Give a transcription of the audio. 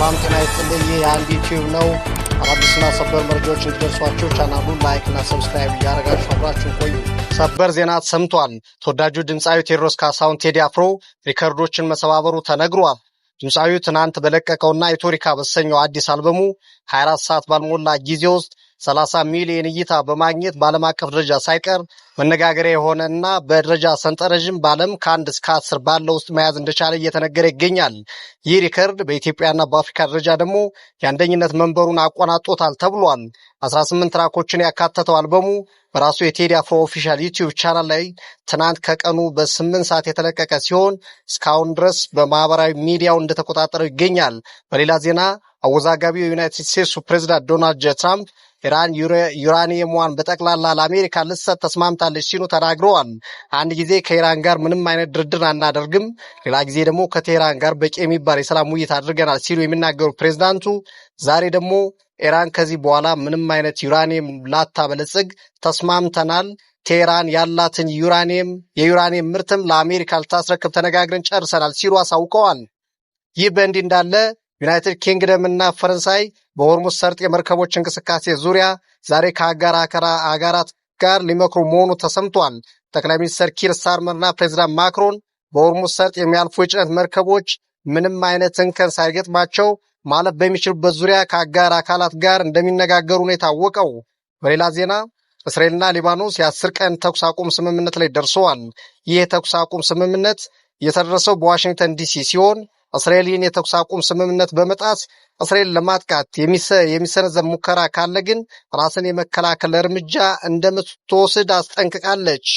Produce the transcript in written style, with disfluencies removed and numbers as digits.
ሰላም ጤና ይስጥልኝ። ይህ የአንድ ዩቲዩብ ነው። አዳዲስና ሰበር መረጃዎች እንዲደርሷችሁ ቻናሉን ላይክ እና ሰብስክራይብ እያደረጋችሁ አብራችሁን ቆዩ። ሰበር ዜና ሰምቷል። ተወዳጁ ድምፃዊ ቴዎድሮስ ካሳሁን ቴዲ አፍሮ ሪከርዶችን መሰባበሩ ተነግሯል። ድምፃዊው ትናንት በለቀቀውና ኢትዮሪካ በተሰኘው አዲስ አልበሙ 24 ሰዓት ባልሞላ ጊዜ ውስጥ 30 ሚሊዮን እይታ በማግኘት በዓለም አቀፍ ደረጃ ሳይቀር መነጋገሪያ የሆነ እና በደረጃ ሰንጠረዥም በዓለም ከ1 እስከ 10 ባለው ውስጥ መያዝ እንደቻለ እየተነገረ ይገኛል። ይህ ሪከርድ በኢትዮጵያና በአፍሪካ ደረጃ ደግሞ የአንደኝነት መንበሩን አቆናጦታል ተብሏል። 18 ትራኮችን ያካተተው አልበሙ በራሱ የቴዲ አፍሮ ኦፊሻል ዩቲዩብ ቻናል ላይ ትናንት ከቀኑ በ8 ሰዓት የተለቀቀ ሲሆን እስካሁን ድረስ በማህበራዊ ሚዲያው እንደተቆጣጠረው ይገኛል። በሌላ ዜና አወዛጋቢው የዩናይትድ ስቴትሱ ፕሬዝዳንት ዶናልድ ጄ ትራምፕ ኢራን ዩራኒየሟን በጠቅላላ ለአሜሪካ ልትሰጥ ተስማምታለች ሲሉ ተናግረዋል። አንድ ጊዜ ከኢራን ጋር ምንም አይነት ድርድር አናደርግም፣ ሌላ ጊዜ ደግሞ ከቴህራን ጋር በቂ የሚባል የሰላም ውይይት አድርገናል ሲሉ የሚናገሩ ፕሬዝዳንቱ ዛሬ ደግሞ ኢራን ከዚህ በኋላ ምንም አይነት ዩራኒየም ላታበለጽግ ተስማምተናል፣ ቴህራን ያላትን የዩራኒየም ምርትም ለአሜሪካ ልታስረክብ ተነጋግረን ጨርሰናል ሲሉ አሳውቀዋል። ይህ በእንዲህ እንዳለ ዩናይትድ ኪንግደም እና ፈረንሳይ በሆርሙዝ ሰርጥ የመርከቦች እንቅስቃሴ ዙሪያ ዛሬ ከአጋር አገራት ጋር ሊመክሩ መሆኑ ተሰምቷል። ጠቅላይ ሚኒስትር ኪር ስታርመርና ፕሬዚዳንት ማክሮን በሆርሙዝ ሰርጥ የሚያልፉ የጭነት መርከቦች ምንም አይነት እንከን ሳይገጥማቸው ማለፍ በሚችሉበት ዙሪያ ከአጋር አካላት ጋር እንደሚነጋገሩ ነው የታወቀው። በሌላ ዜና እስራኤልና ሊባኖስ የ10 ቀን ተኩስ አቁም ስምምነት ላይ ደርሰዋል። ይህ የተኩስ አቁም ስምምነት የተደረሰው በዋሽንግተን ዲሲ ሲሆን እስራኤልን የተኩስ አቁም ስምምነት በመጣስ እስራኤል ለማጥቃት የሚሰነዘር ሙከራ ካለ ግን ራስን የመከላከል እርምጃ እንደምትወስድ አስጠንቅቃለች።